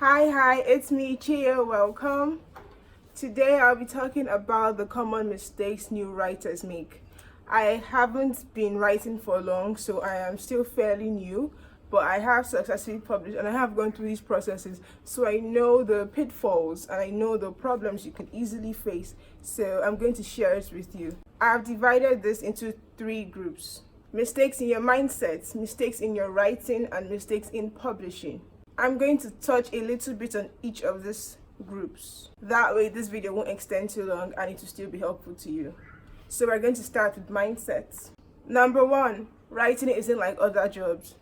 Hi, it's me, Chio. Welcome. Today I'll be talking about the common mistakes new writers make. I haven't been writing for long, so I am still fairly new, but I have successfully published and I have gone through these processes, so I know the pitfalls and I know the problems you can easily face. So I'm going to share it with you. I've divided this into three groups: mistakes in your mindset, mistakes in your writing, and mistakes in publishing. I'm going to touch a little bit on each of these groups. That way this video won't extend too long and it will still be helpful to you. So we're going to start with mindset. Number one, writing isn't like other jobs.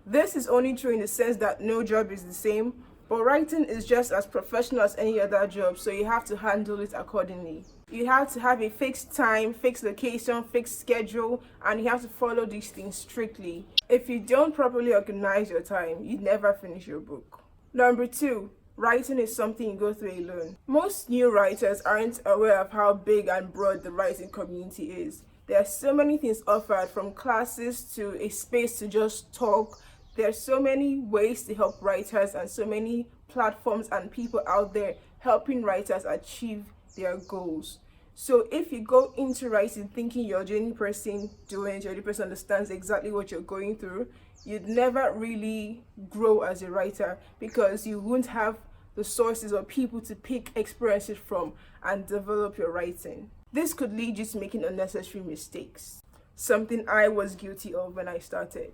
This is only true in the sense that no job is the same, but writing is just as professional as any other job, so you have to handle it accordingly. You have to have a fixed time, fixed location, fixed schedule, and you have to follow these things strictly. If you don't properly organize your time, you never finish your book. Number two, writing is something you go through alone. Most new writers aren't aware of how big and broad the writing community is. There are so many things offered, from classes to a space to just talk. There are so many ways to help writers and so many platforms and people out there helping writers achieve their goals. So if you go into writing thinking you're the only person doing it, you're the only person understands exactly what you're going through, you'd never really grow as a writer, because you won't have the sources or people to pick experiences from and develop your writing. This could lead you to making unnecessary mistakes, something I was guilty of when I started.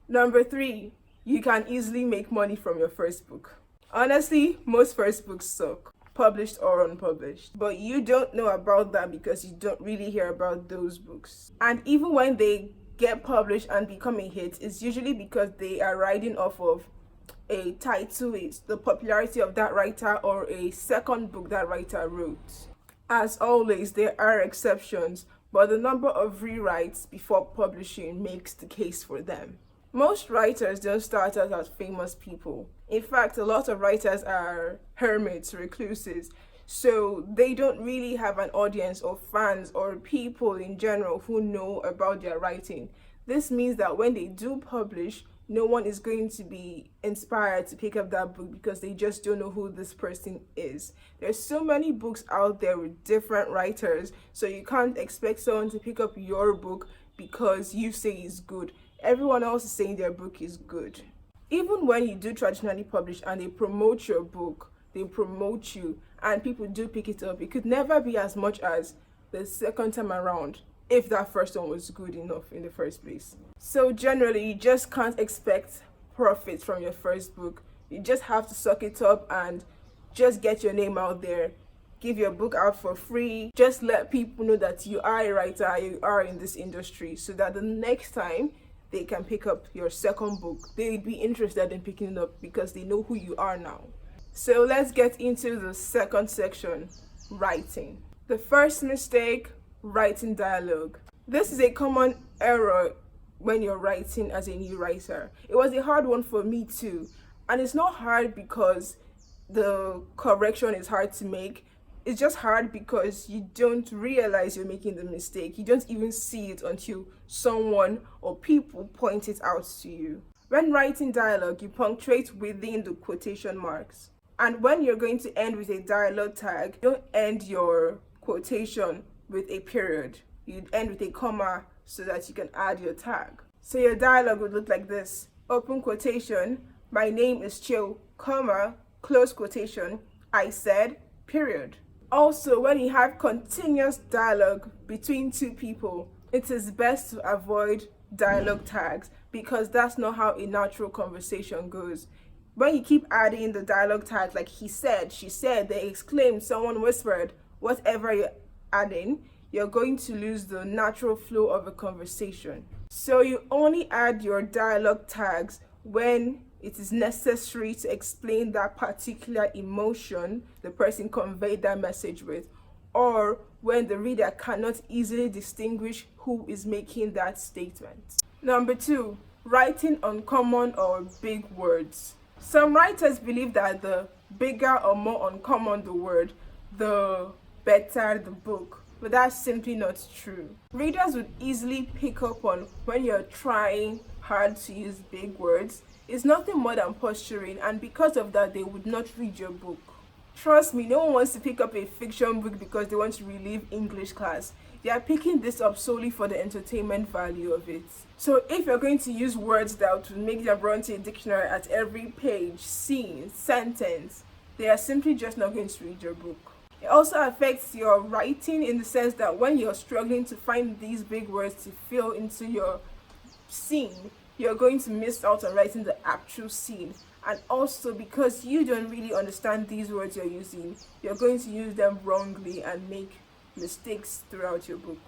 Number three, you can easily make money from your first book. Honestly, most first books suck, published or unpublished, but you don't know about that because you don't really hear about those books. And even when they get published and become a hit, it's usually because they are riding off of a title, the popularity of that writer, or a second book that writer wrote. As always, there are exceptions, but the number of rewrites before publishing makes the case for them. Most writers don't start out as famous people. In fact, a lot of writers are hermits, recluses, so they don't really have an audience or fans or people in general who know about their writing. This means that when they do publish, no one is going to be inspired to pick up that book because they just don't know who this person is. There's so many books out there with different writers, so you can't expect someone to pick up your book because you say it's good. Everyone else is saying their book is good. Even when you do traditionally publish and they promote your book, they promote you, and people do pick it up, it could never be as much as the second time around if that first one was good enough in the first place. So generally, you just can't expect profits from your first book. You just have to suck it up and just get your name out there. Give your book out for free. Just let people know that you are a writer, you are in this industry, so that the next time they can pick up your second book, they'd be interested in picking it up because they know who you are now. So let's get into the second section, writing. The first mistake, writing dialogue. This is a common error when you're writing as a new writer. It was a hard one for me too. And it's not hard because the correction is hard to make. It's just hard because you don't realize you're making the mistake. You don't even see it until someone or people point it out to you. When writing dialogue, you punctuate within the quotation marks. And when you're going to end with a dialogue tag, don't end your quotation with a period. You end with a comma so that you can add your tag. So your dialogue would look like this: open quotation, my name is Chio, comma, close quotation, I said, period. Also, when you have continuous dialogue between two people, it is best to avoid dialogue tags because that's not how a natural conversation goes. When you keep adding the dialogue tags like he said, she said, they exclaimed, someone whispered, whatever you're adding, you're going to lose the natural flow of a conversation. So you only add your dialogue tags when it is necessary to explain that particular emotion the person conveyed that message with, or when the reader cannot easily distinguish who is making that statement. Number two, writing uncommon or big words. Some writers believe that the bigger or more uncommon the word, the better the book, but that's simply not true. Readers would easily pick up on when you're trying hard to use big words. It's nothing more than posturing, and because of that, they would not read your book. Trust me, no one wants to pick up a fiction book because they want to relieve English class. They are picking this up solely for the entertainment value of it. So if you're going to use words that will make them run to a dictionary at every page, scene, sentence, they are simply just not going to read your book. It also affects your writing in the sense that when you're struggling to find these big words to fill into your scene, you're going to miss out on writing the actual scene. And also because you don't really understand these words you're using, you're going to use them wrongly and make mistakes throughout your book.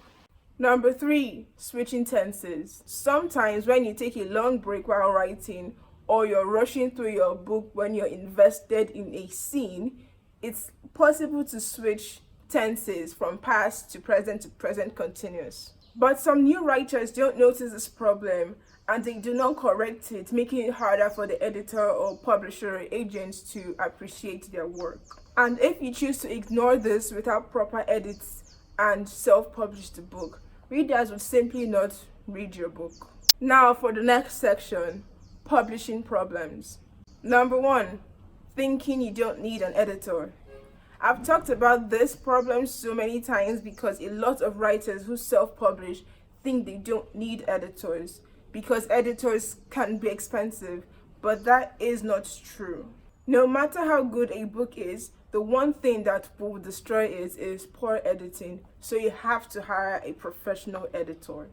Number 3, switching tenses. Sometimes when you take a long break while writing, or you're rushing through your book when you're invested in a scene, it's possible to switch tenses from past to present continuous. But some new writers don't notice this problem and they do not correct it, making it harder for the editor or publisher or agents to appreciate their work. And if you choose to ignore this without proper edits and self-publish the book, readers would simply not read your book. Now for the next section, publishing problems. Number 1, thinking you don't need an editor. I've talked about this problem so many times because a lot of writers who self-publish think they don't need editors because editors can be expensive, but that is not true. No matter how good a book is, the one thing that will destroy it is poor editing, so you have to hire a professional editor.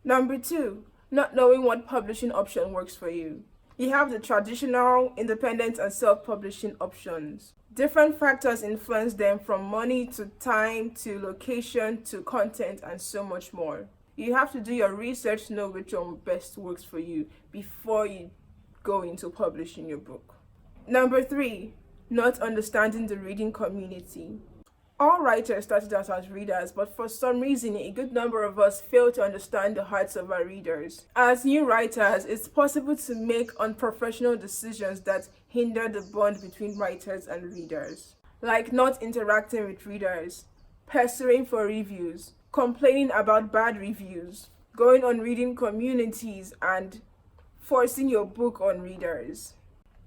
Number 2, not knowing what publishing option works for you. You have the traditional, independent, and self-publishing options. Different factors influence them, from money to time to location to content and so much more. You have to do your research to know which one best works for you before you go into publishing your book. Number 3, not understanding the reading community. All writers started out as readers, but for some reason, a good number of us fail to understand the hearts of our readers. As new writers, it's possible to make unprofessional decisions that hinder the bond between writers and readers, like not interacting with readers, pestering for reviews, complaining about bad reviews, going on reading communities, and forcing your book on readers.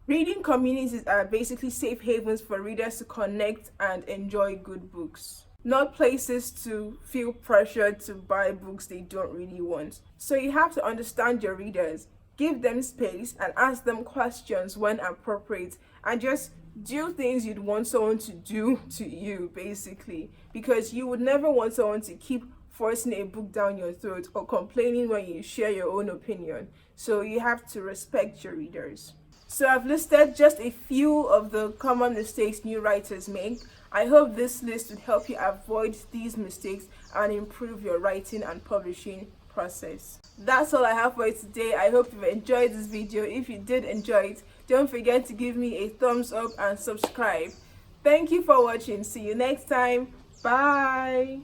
Reading communities are basically safe havens for readers to connect and enjoy good books, not places to feel pressured to buy books they don't really want. So you have to understand your readers, give them space, and ask them questions when appropriate, and just do things you'd want someone to do to you, basically, because you would never want someone to keep forcing a book down your throat or complaining when you share your own opinion. So you have to respect your readers. So I've listed just a few of the common mistakes new writers make. I hope this list would help you avoid these mistakes and improve your writing and publishing process. That's all I have for you today. I hope you've enjoyed this video. If you did enjoy it, don't forget to give me a thumbs up and subscribe. Thank you for watching. See you next time. Bye.